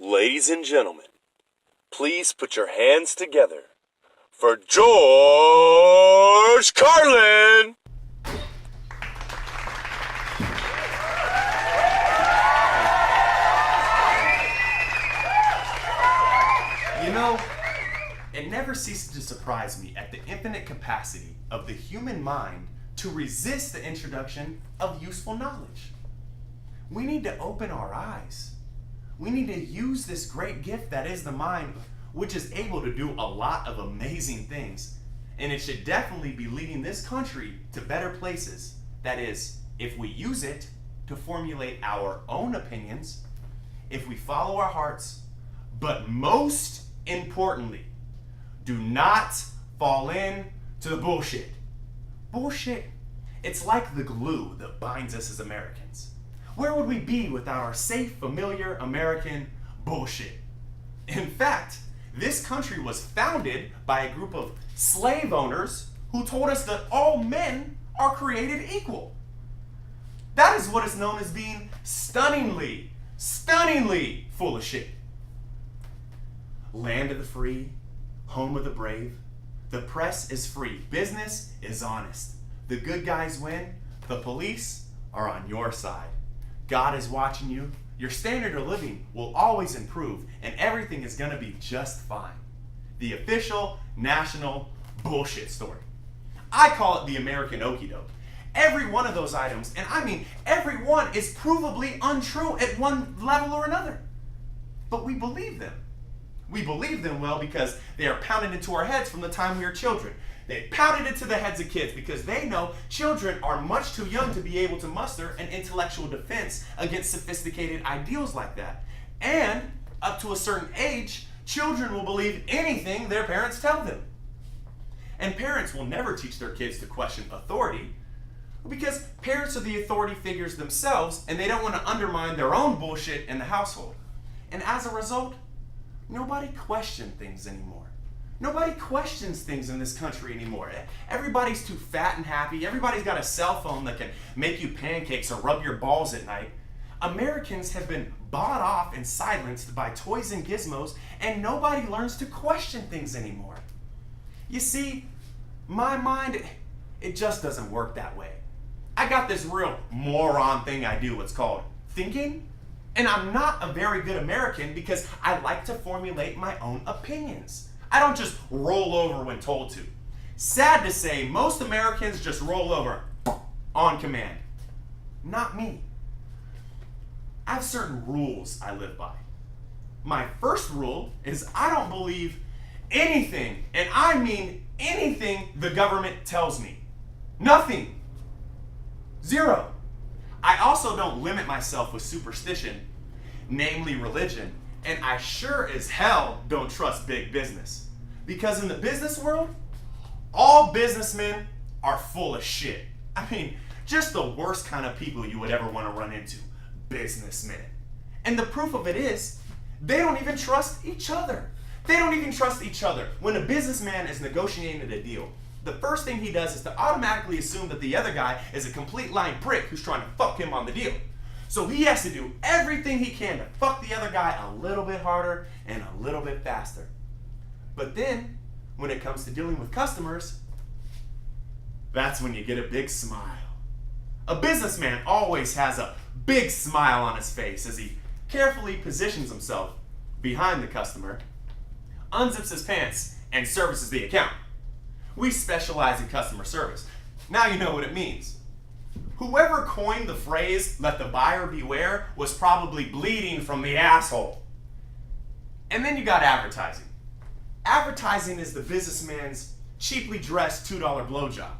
Ladies and gentlemen, please put your hands together for George Carlin! You know, it never ceases to surprise me at the infinite capacity of the human mind to resist the introduction of useful knowledge. We need to open our eyes. We need to use this great gift that is the mind, which is able to do a lot of amazing things. And it should definitely be leading this country to better places. That is, if we use it to formulate our own opinions, if we follow our hearts, but most importantly, do not fall in to the bullshit. Bullshit, it's like the glue that binds us as Americans. Where would we be without our safe, familiar American bullshit? In fact, this country was founded by a group of slave owners who told us that all men are created equal. That is what is known as being stunningly full of shit. Land of the free, home of the brave. The press is free. Business is honest. The good guys win. The police are on your side. God is watching you. Your standard of living will always improve, and everything is going to be just fine. The official national bullshit story. I call it the American okie doke. Every one of those items, and I mean every one, is provably untrue at one level or another. But we believe them. We believe them, well, because they are pounded into our heads from the time we were children. They pounded into the heads of kids because they know children are much too young to be able to muster an intellectual defense against sophisticated ideals like that. And up to a certain age, children will believe anything their parents tell them. And parents will never teach their kids to question authority because parents are the authority figures themselves and they don't want to undermine their own bullshit in the household. And as a result, nobody questions things anymore. Nobody questions things in this country anymore. Everybody's too fat and happy. Everybody's got a cell phone that can make you pancakes or rub your balls at night. Americans have been bought off and silenced by toys and gizmos, and nobody learns to question things anymore. You see, my mind, it just doesn't work that way. I got this real moron thing I do. It's called thinking. And I'm not a very good American because I like to formulate my own opinions. I don't just roll over when told to. Sad to say, most Americans just roll over on command. Not me. I have certain rules I live by. My first rule is I don't believe anything, and I mean anything the government tells me. Nothing. Zero. I also don't limit myself with superstition, namely religion, and I sure as hell don't trust big business. Because in the business world, all businessmen are full of shit. I mean, just the worst kind of people you would ever want to run into. Businessmen. And the proof of it is, they don't even trust each other. They don't even trust each other. When a businessman is negotiating a deal, the first thing he does is to automatically assume that the other guy is a complete lying prick who's trying to fuck him on the deal. So he has to do everything he can to fuck the other guy a little bit harder and a little bit faster. But then, when it comes to dealing with customers, that's when you get a big smile. A businessman always has a big smile on his face as he carefully positions himself behind the customer, unzips his pants, and services the account. We specialize in customer service. Now you know what it means. Whoever coined the phrase, "let the buyer beware," was probably bleeding from the asshole. And then you got advertising. Advertising is the businessman's cheaply dressed $2 blowjob.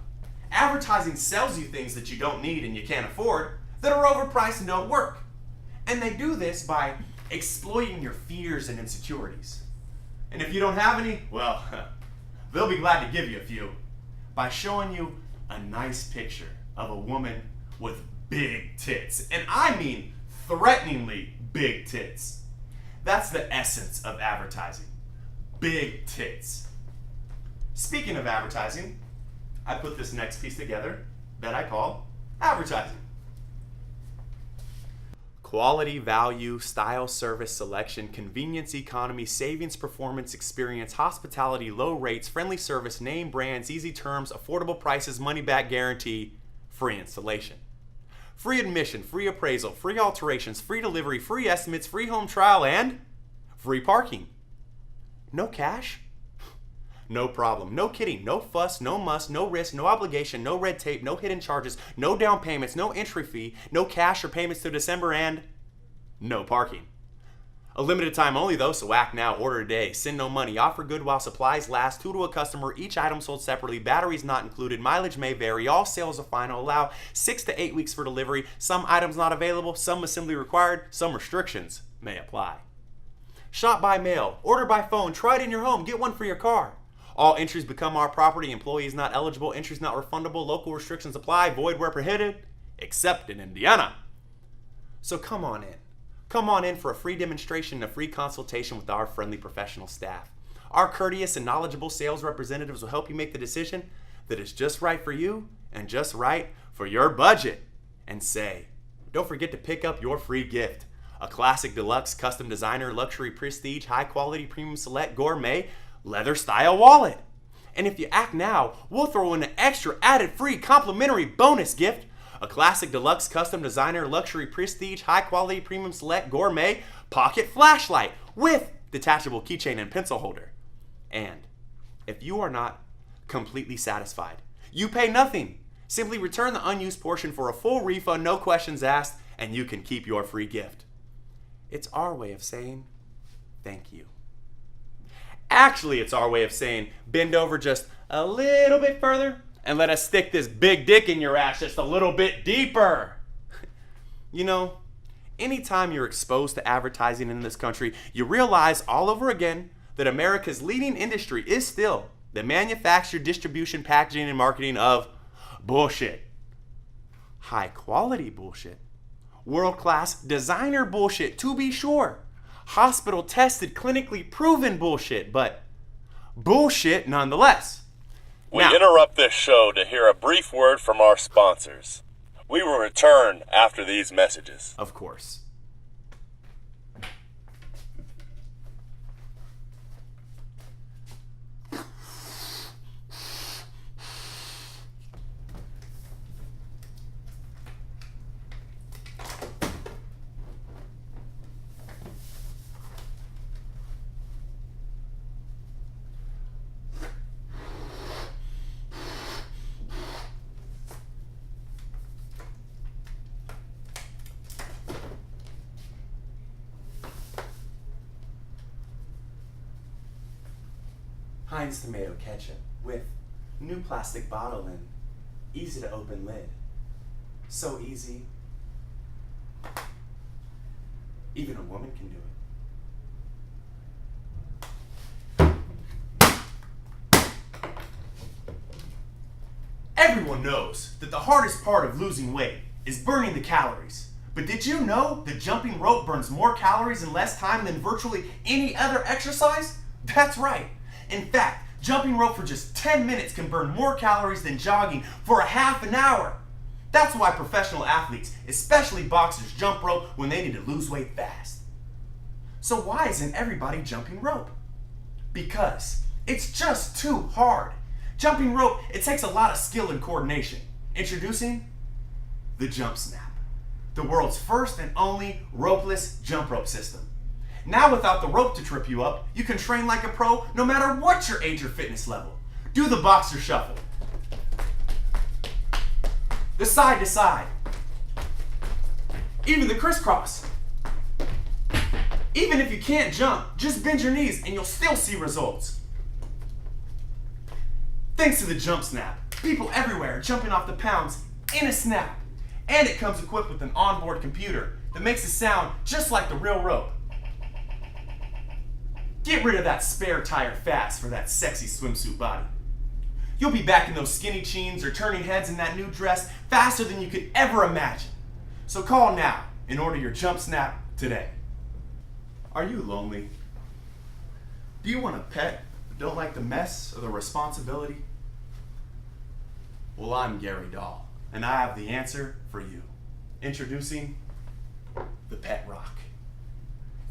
Advertising sells you things that you don't need and you can't afford, that are overpriced and don't work. And they do this by exploiting your fears and insecurities. And if you don't have any, well, they'll be glad to give you a few by showing you a nice picture of a woman with big tits. And I mean threateningly big tits. That's the essence of advertising. Big tits. Speaking of advertising, I put this next piece together that I call advertising. Quality, value, style, service, selection, convenience, economy, savings, performance, experience, hospitality, low rates, friendly service, name brands, easy terms, affordable prices, money back guarantee, free installation. Free admission, free appraisal, free alterations, free delivery, free estimates, free home trial, and free parking. No cash? No problem. No kidding. No fuss, no muss, no risk, no obligation, no red tape, no hidden charges, no down payments, no entry fee, no cash or payments to December, and no parking. A limited time only though, so act now, order today, send no money, offer good while supplies last, 2 to a customer, each item sold separately, batteries not included, mileage may vary, all sales are final, allow 6 to 8 weeks for delivery, some items not available, some assembly required, some restrictions may apply. Shop by mail, order by phone, try it in your home, get one for your car. All entries become our property, employees not eligible, entries not refundable, local restrictions apply, void where prohibited, except in Indiana. So come on in. Come on in for a free demonstration and a free consultation with our friendly professional staff. Our courteous and knowledgeable sales representatives will help you make the decision that is just right for you and just right for your budget. And say, don't forget to pick up your free gift. A classic, deluxe, custom designer, luxury, prestige, high quality, premium select, gourmet, leather style wallet. And if you act now, we'll throw in an extra added free complimentary bonus gift. A classic, deluxe, custom designer, luxury, prestige, high quality, premium select, gourmet, pocket flashlight with detachable keychain and pencil holder. And if you are not completely satisfied, you pay nothing. Simply return the unused portion for a full refund, no questions asked, and you can keep your free gift. It's our way of saying thank you. Actually, it's our way of saying bend over just a little bit further and let us stick this big dick in your ass just a little bit deeper. You know, anytime you're exposed to advertising in this country, you realize all over again that America's leading industry is still the manufacture, distribution, packaging, and marketing of bullshit. High quality bullshit. World-class designer bullshit, to be sure. Hospital tested, clinically proven bullshit, but bullshit nonetheless. We interrupt this show to hear a brief word from our sponsors. We will return after these messages. Of course. Heinz tomato ketchup with new plastic bottle and easy to open lid. So easy. Even a woman can do it. Everyone knows that the hardest part of losing weight is burning the calories. But did you know that jumping rope burns more calories in less time than virtually any other exercise? That's right. In fact, jumping rope for just 10 minutes can burn more calories than jogging for a half an hour. That's why professional athletes, especially boxers, jump rope when they need to lose weight fast. So why isn't everybody jumping rope? Because it's just too hard. Jumping rope, it takes a lot of skill and coordination. Introducing the Jump Snap, the world's first and only ropeless jump rope system. Now without the rope to trip you up, you can train like a pro no matter what your age or fitness level. Do the boxer shuffle. The side to side. Even the crisscross. Even if you can't jump, just bend your knees and you'll still see results. Thanks to the Jump Snap, people everywhere are jumping off the pounds in a snap. And it comes equipped with an onboard computer that makes it sound just like the real rope. Get rid of that spare tire fast for that sexy swimsuit body. You'll be back in those skinny jeans or turning heads in that new dress faster than you could ever imagine. So call now and order your Jump Snap today. Are you lonely? Do you want a pet but don't like the mess or the responsibility? Well, I'm Gary Dahl, and I have the answer for you. Introducing the pet rock.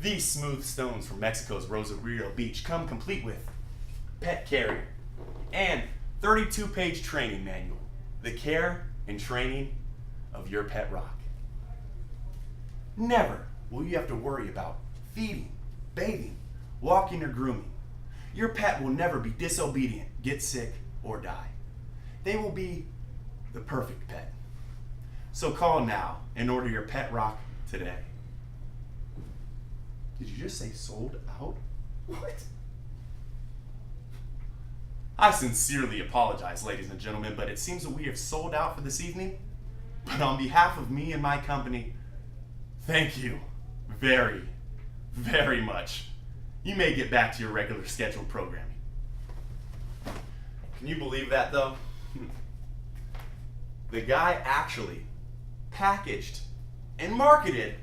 These smooth stones from Mexico's Rosarito Beach come complete with pet carrier and 32-page training manual, the care and training of your pet rock. Never will you have to worry about feeding, bathing, walking, or grooming. Your pet will never be disobedient, get sick, or die. They will be the perfect pet. So call now and order your pet rock today. Did you just say sold out? What? I sincerely apologize, ladies and gentlemen, but it seems that we have sold out for this evening. But on behalf of me and my company, thank you very, very much. You may get back to your regular scheduled programming. Can you believe that, though? The guy actually packaged and marketed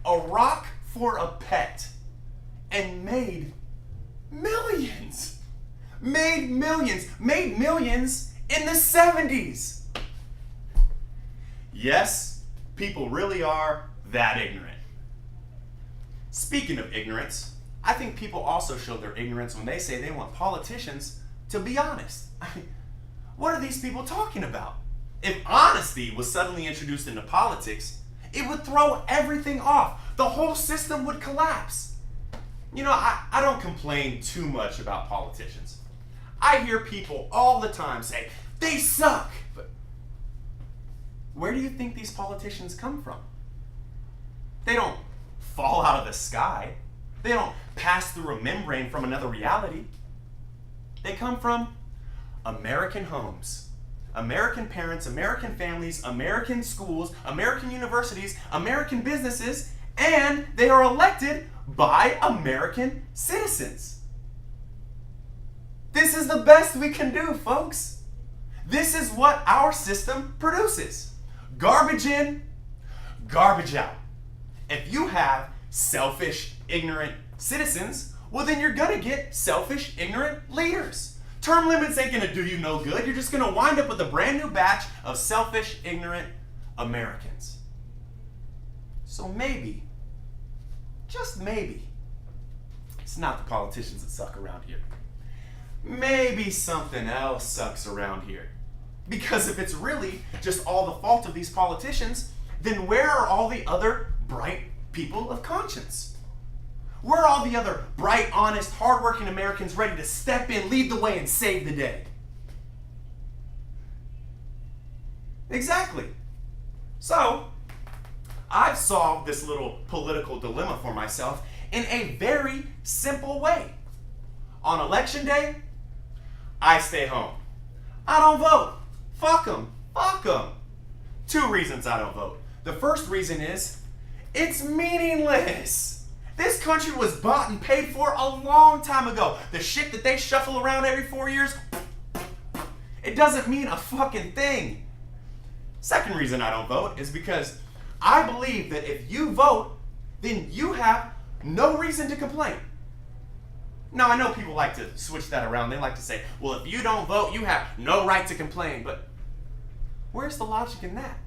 a rock for a pet and made millions. Made millions in the 70s. Yes, people really are that ignorant. Speaking of ignorance, I think people also show their ignorance when they say they want politicians to be honest. I mean, what are these people talking about? If honesty was suddenly introduced into politics, it would throw everything off. The whole system would collapse. You know, I don't complain too much about politicians. I hear people all the time say, they suck. But where do you think these politicians come from? They don't fall out of the sky. They don't pass through a membrane from another reality. They come from American homes, American parents, American families, American schools, American universities, American businesses, and they are elected by American citizens. This is the best we can do, folks. This is what our system produces. Garbage in, garbage out. If you have selfish, ignorant citizens, well then you're gonna get selfish, ignorant leaders. Term limits ain't gonna do you no good. You're just gonna wind up with a brand new batch of selfish, ignorant Americans. So maybe, just maybe, it's not the politicians that suck around here. Maybe something else sucks around here. Because if it's really just all the fault of these politicians, then where are all the other bright people of conscience? Where are all the other bright, honest, hardworking Americans ready to step in, lead the way, and save the day? Exactly. So, I've solved this little political dilemma for myself in a very simple way. On election day, I stay home. I don't vote. Fuck them. Fuck them. 2 reasons I don't vote. The first reason is, it's meaningless. This country was bought and paid for a long time ago. The shit that they shuffle around every 4 years, it doesn't mean a fucking thing. Second reason I don't vote is because I believe that if you vote, then you have no reason to complain. Now, I know people like to switch that around. They like to say, well, if you don't vote, you have no right to complain. But where's the logic in that?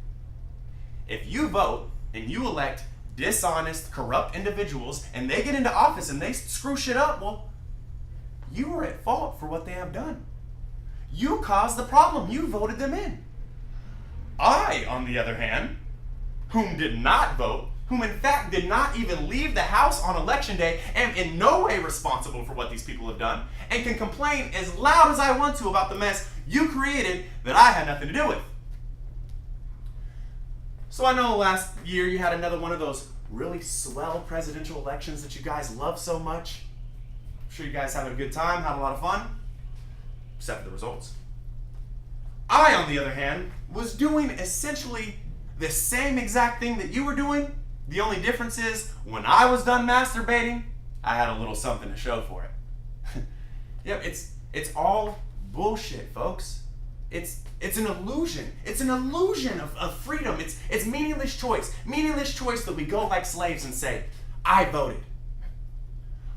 If you vote and you elect dishonest, corrupt individuals and they get into office and they screw shit up, well, you are at fault for what they have done. You caused the problem. You voted them in. I, on the other hand, whom did not vote, whom in fact did not even leave the house on election day, am in no way responsible for what these people have done, and can complain as loud as I want to about the mess you created that I had nothing to do with. So I know last year you had another one of those really swell presidential elections that you guys love so much. I'm sure you guys had a good time, had a lot of fun, except for the results. I, on the other hand, was doing essentially the same exact thing that you were doing. The only difference is, when I was done masturbating, I had a little something to show for it. Yep, it's all bullshit, folks. It's an illusion. It's an illusion of freedom. It's meaningless choice. Meaningless choice that we go like slaves and say, I voted.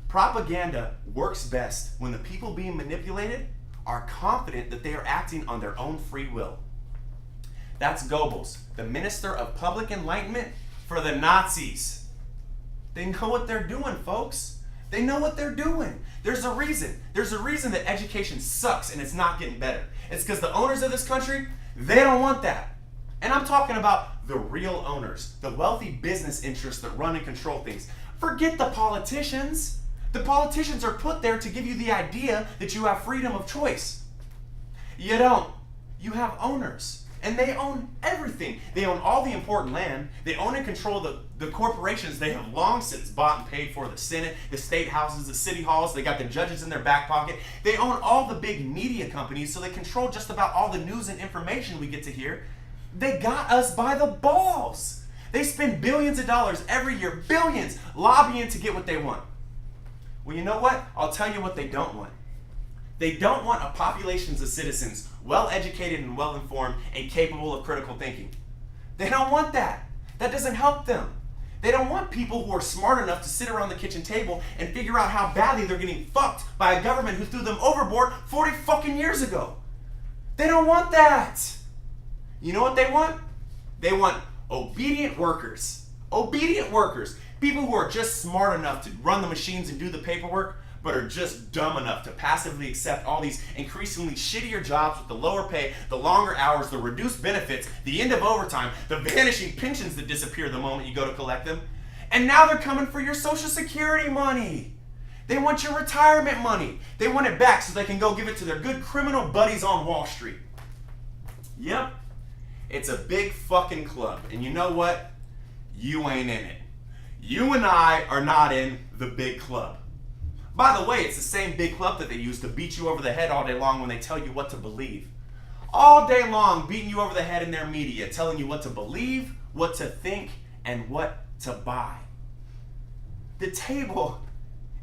Propaganda works best when the people being manipulated are confident that they are acting on their own free will. That's Goebbels, the Minister of Public Enlightenment for the Nazis. They know what they're doing, folks. They know what they're doing. There's a reason. There's a reason that education sucks and it's not getting better. It's because the owners of this country, they don't want that. And I'm talking about the real owners, the wealthy business interests that run and control things. Forget the politicians. The politicians are put there to give you the idea that you have freedom of choice. You don't. You have owners. And they own everything. They own all the important land. They own and control the corporations they have long since bought and paid for. The Senate, the state houses, the city halls. They got the judges in their back pocket. They own all the big media companies, so they control just about all the news and information we get to hear. They got us by the balls. They spend billions of dollars every year, billions, lobbying to get what they want. Well, you know what? I'll tell you what they don't want. They don't want a population of citizens well-educated and well-informed and capable of critical thinking. They don't want that. That doesn't help them. They don't want people who are smart enough to sit around the kitchen table and figure out how badly they're getting fucked by a government who threw them overboard 40 fucking years ago. They don't want that. You know what they want? They want obedient workers. Obedient workers. People who are just smart enough to run the machines and do the paperwork, but are just dumb enough to passively accept all these increasingly shittier jobs with the lower pay, the longer hours, the reduced benefits, the end of overtime, the vanishing pensions that disappear the moment you go to collect them. And now they're coming for your Social Security money. They want your retirement money. They want it back so they can go give it to their good criminal buddies on Wall Street. Yep, it's a big fucking club. And you know what? You ain't in it. You and I are not in the big club. By the way, it's the same big club that they use to beat you over the head all day long when they tell you what to believe. All day long, beating you over the head in their media, telling you what to believe, what to think, and what to buy. The table,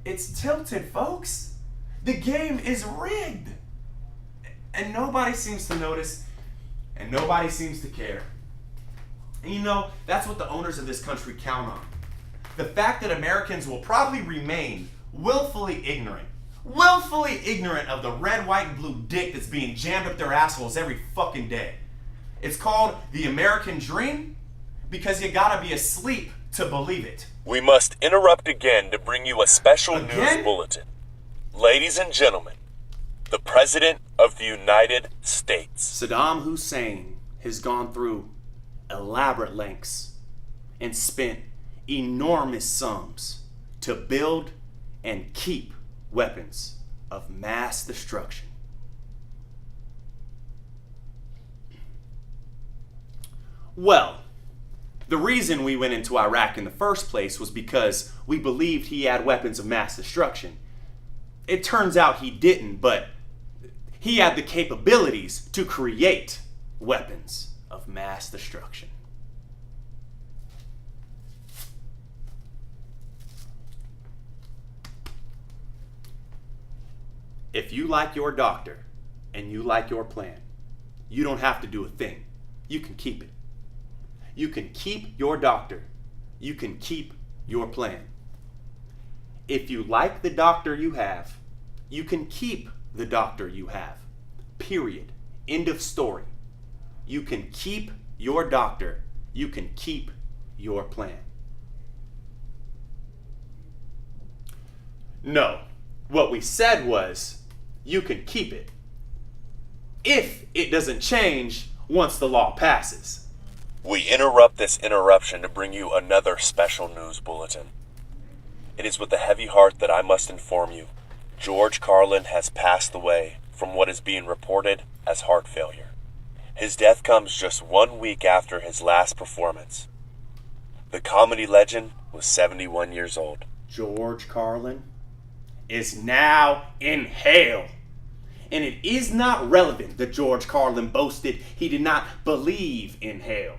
it's tilted, folks. The game is rigged. And nobody seems to notice, and nobody seems to care. And you know, that's what the owners of this country count on. The fact that Americans will probably remain willfully ignorant of the red, white, and blue dick that's being jammed up their assholes every fucking day. It's called the American dream because you gotta be asleep to believe it. We must interrupt again to bring you a special news bulletin. Ladies and gentlemen, the President of the United States, Saddam Hussein, has gone through elaborate lengths and spent enormous sums to build and keep weapons of mass destruction. Well, the reason we went into Iraq in the first place was because we believed he had weapons of mass destruction. It turns out he didn't, but he had the capabilities to create weapons of mass destruction. If you like your doctor and you like your plan, you don't have to do a thing. You can keep it. You can keep your doctor. You can keep your plan. If you like the doctor you have, you can keep the doctor you have. Period. End of story. You can keep your doctor. You can keep your plan. No. What we said was, you can keep it if it doesn't change once the law passes. we interrupt this interruption to bring you another special news bulletin. It is with a heavy heart that I must inform you, George Carlin has passed away from what is being reported as heart failure. His death comes just 1 week after his last performance. The comedy legend was 71 years old. George Carlin is now in hell. And it is not relevant that George Carlin boasted he did not believe in hell.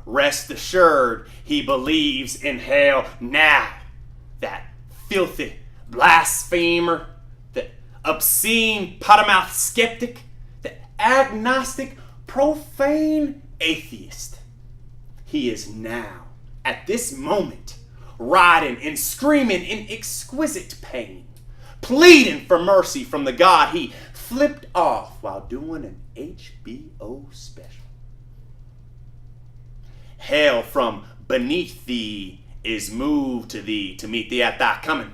Rest assured, he believes in hell now. That filthy blasphemer, the obscene pottermouth skeptic, the agnostic, profane atheist. He is now, at this moment, writhing and screaming in exquisite pain, pleading for mercy from the God he flipped off while doing an HBO special. Hail from beneath thee is moved to thee to meet thee at thy coming.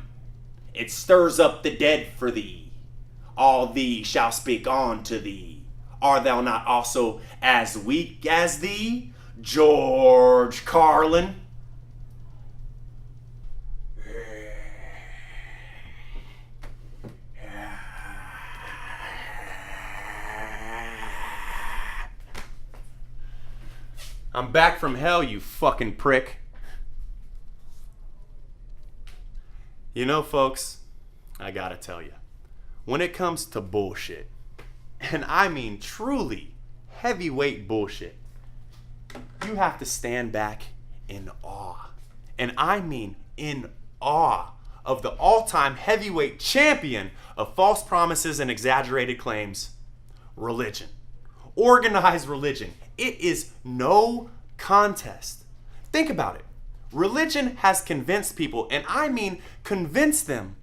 It stirs up the dead for thee. All thee shall speak on to thee. Art thou not also as weak as thee, George Carlin? I'm back from hell, you fucking prick. You know, folks, I gotta tell you, when it comes to bullshit, and I mean truly heavyweight bullshit, you have to stand back in awe. And I mean in awe of the all-time heavyweight champion of false promises and exaggerated claims, religion. Organized religion. It is no contest. Think about it. Religion has convinced people, and I mean convinced them,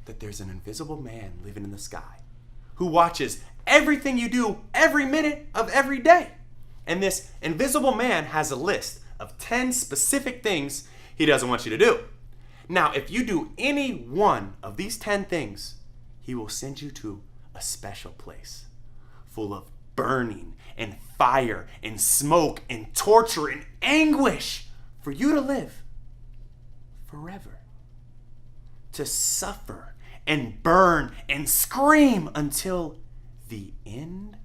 that there's an invisible man living in the sky who watches everything you do every minute of every day. And this invisible man has a list of 10 specific things he doesn't want you to do. Now, if you do any one of these 10 things, he will send you to a special place full of burning and fire and smoke and torture and anguish for you to live forever. To suffer and burn and scream until the end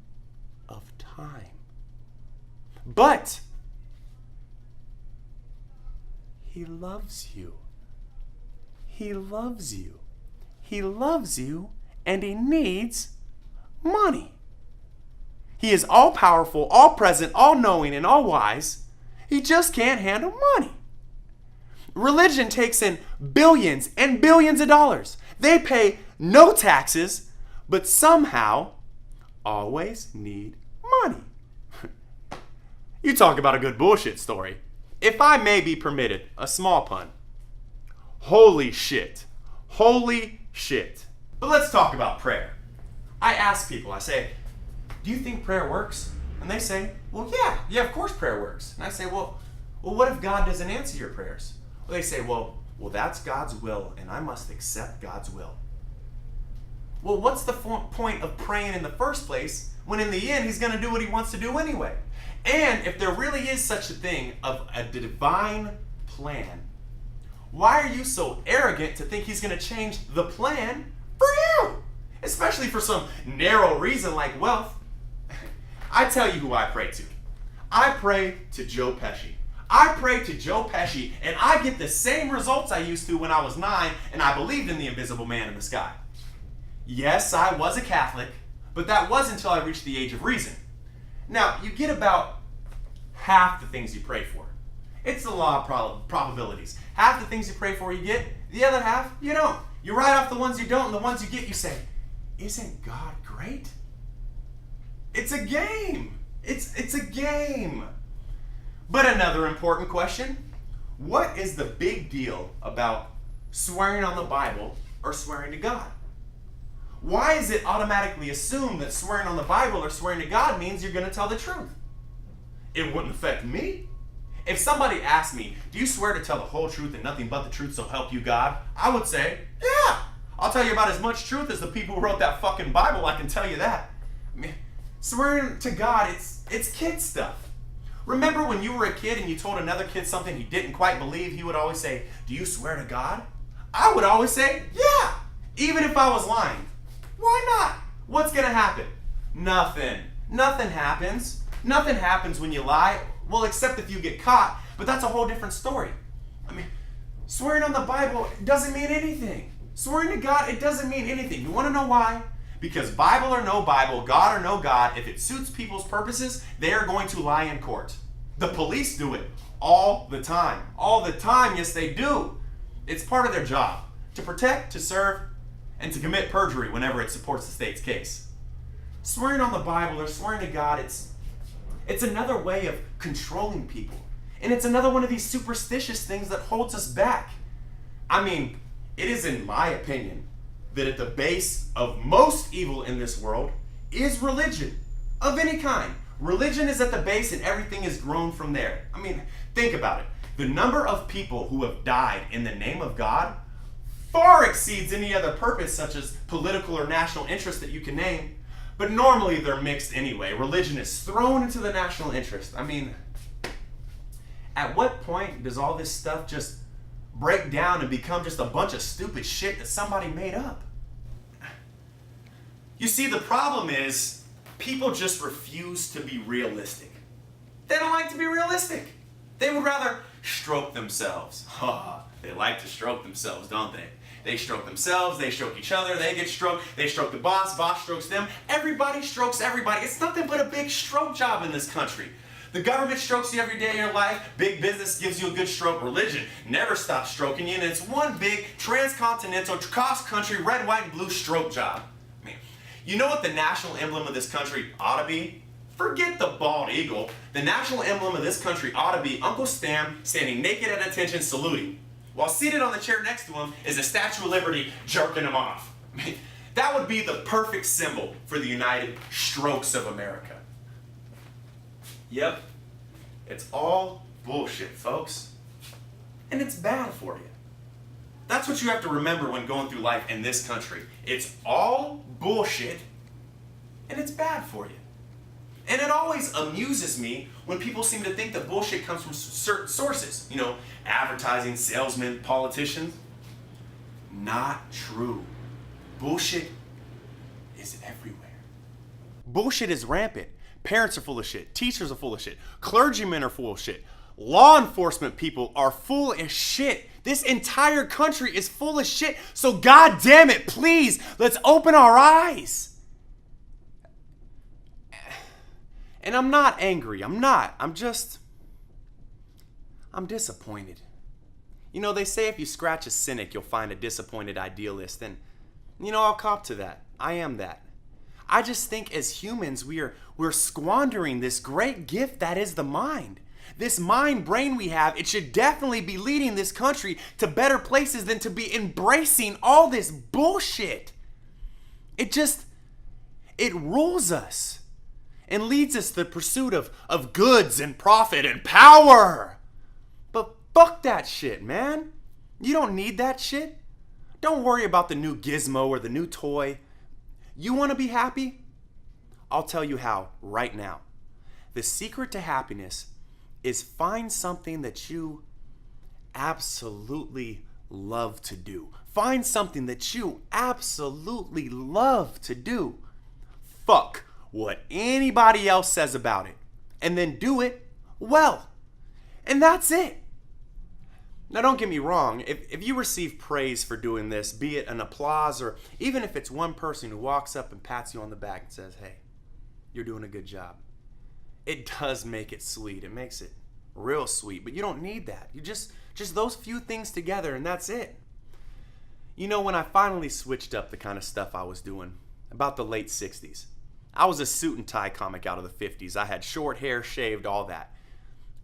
of time. But he loves you. He loves you. He loves you, and he needs money. He is all powerful, all present, all knowing, and all wise. He just can't handle money. Religion takes in billions and billions of dollars. They pay no taxes, but somehow always need money. You talk about a good bullshit story. If I may be permitted, a small pun. Holy shit. Holy shit. But let's talk about prayer. I ask people, I say, do you think prayer works? And they say, well, yeah, of course prayer works. And I say, well, what if God doesn't answer your prayers? Well, they say, well, that's God's will, and I must accept God's will. Well, what's the point of praying in the first place when in the end he's going to do what he wants to do anyway? And if there really is such a thing of a divine plan, why are you so arrogant to think he's going to change the plan for you? Especially for some narrow reason like wealth. I tell you who I pray to. I pray to Joe Pesci. I pray to Joe Pesci, and I get the same results I used to when I was 9, and I believed in the invisible man in the sky. Yes, I was a Catholic, but that was until I reached the age of reason. Now, you get about half the things you pray for. It's the law of probabilities. Half the things you pray for you get, the other half you don't. You write off the ones you don't, and the ones you get you say, isn't God great? It's a game. It's a game. But another important question, what is the big deal about swearing on the Bible or swearing to God? Why is it automatically assumed that swearing on the Bible or swearing to God means you're going to tell the truth? It wouldn't affect me. If somebody asked me, do you swear to tell the whole truth and nothing but the truth, so help you God? I would say, yeah. I'll tell you about as much truth as the people who wrote that fucking Bible, I can tell you that. I mean, swearing to God, it's kid stuff. Remember when you were a kid and you told another kid something he didn't quite believe, he would always say, do you swear to God? I would always say, yeah, even if I was lying. Why not? What's gonna happen? Nothing. Nothing happens. Nothing happens when you lie. Well, except if you get caught, but that's a whole different story. I mean, swearing on the Bible doesn't mean anything. Swearing to God, it doesn't mean anything. You wanna know why? Because Bible or no Bible, God or no God, if it suits people's purposes, they are going to lie in court. The police do it all the time. All the time, yes they do. It's part of their job. To protect, to serve, and to commit perjury whenever it supports the state's case. Swearing on the Bible or swearing to God, it's another way of controlling people. And it's another one of these superstitious things that holds us back. I mean, it is in my opinion that at the base of most evil in this world is religion of any kind. Religion is at the base and everything is grown from there. I mean, Think about it. The number of people who have died in the name of God far exceeds any other purpose, such as political or national interest that you can name. But normally they're mixed anyway. Religion is thrown into the national interest. I mean, at what point does all this stuff just break down and become just a bunch of stupid shit that somebody made up? You see, the problem is people just refuse to be realistic. They don't like to be realistic. They would rather stroke themselves. They like to stroke themselves, don't they? They stroke themselves, they stroke each other, they get stroked, they stroke the boss strokes them. Everybody strokes everybody. It's nothing but a big stroke job in this country. The government strokes you every day of your life. Big business gives you a good stroke. Religion never stops stroking you, and it's one big transcontinental, cross-country, red, white, and blue stroke job. I mean, you know what the national emblem of this country ought to be? Forget the bald eagle. The national emblem of this country ought to be Uncle Sam standing naked at attention saluting, while seated on the chair next to him is the Statue of Liberty jerking him off. I mean, that would be the perfect symbol for the United Strokes of America. Yep, it's all bullshit, folks. And it's bad for you. That's what you have to remember when going through life in this country. It's all bullshit, and it's bad for you. And it always amuses me when people seem to think that bullshit comes from certain sources. You know, advertising, salesmen, politicians. Not true. Bullshit is everywhere. Bullshit is rampant. Parents are full of shit. Teachers are full of shit. Clergymen are full of shit. Law enforcement people are full of shit. This entire country is full of shit. So God damn it, please, let's open our eyes. And I'm not angry. I'm not. I'm disappointed. You know, they say if you scratch a cynic, you'll find a disappointed idealist. And, you know, I'll cop to that. I am that. I just think as humans, we're squandering this great gift that is the mind. This mind brain we have, it should definitely be leading this country to better places than to be embracing all this bullshit. It rules us and leads us to the pursuit of goods and profit and power. But fuck that shit, man. You don't need that shit. Don't worry about the new gizmo or the new toy. You want to be happy? I'll tell you how right now. The secret to happiness is find something that you absolutely love to do. Find something that you absolutely love to do. Fuck what anybody else says about it, and then do it well. And that's it. Now don't get me wrong, if you receive praise for doing this, be it an applause or even if it's one person who walks up and pats you on the back and says, hey, you're doing a good job. It does make it sweet. It makes it real sweet, but you don't need that. You just those few things together and that's it. You know, when I finally switched up the kind of stuff I was doing, about the late 60s, I was a suit and tie comic out of the 50s. I had short hair, shaved, all that.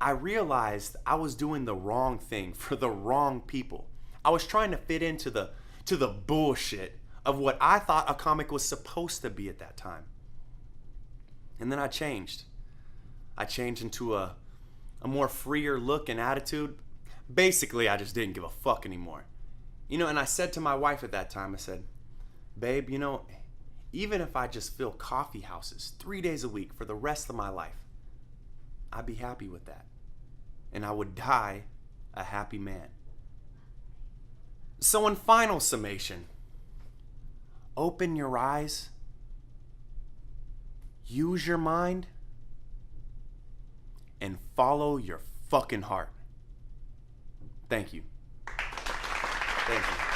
I realized I was doing the wrong thing for the wrong people. I was trying to fit into the bullshit of what I thought a comic was supposed to be at that time. And then I changed. I changed into a more freer look and attitude. Basically, I just didn't give a fuck anymore. You know, and I said to my wife at that time, I said, babe, you know, even if I just fill coffee houses 3 days a week for the rest of my life, I'd be happy with that. And I would die a happy man. So in final summation, open your eyes, use your mind, and follow your fucking heart. Thank you. Thank you.